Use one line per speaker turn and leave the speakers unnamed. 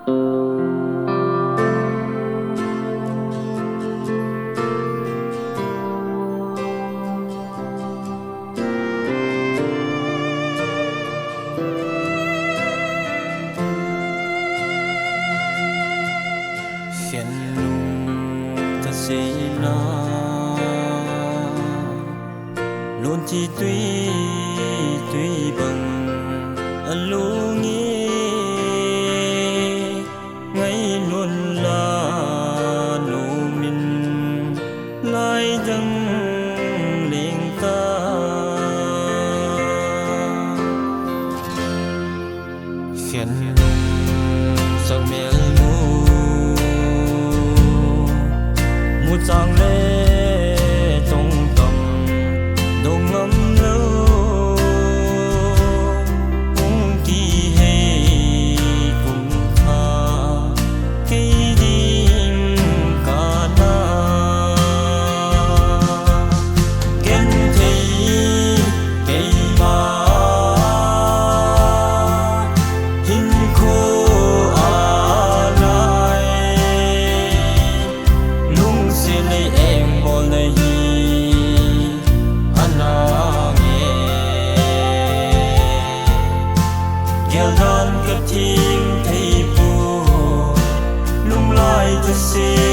Khen ta sẽ là luôn chỉ tuy bằng anh luôn nghĩ ngay luôn là nụ mình lại đắng liền ta khen sắc mẹ một dòng lệ trong tâm đông ngâm lâu cũng kỳ hay cũng tha khi đi cả na kén thấy cây ba hình khô thiên thấy buồn lung lại cho xin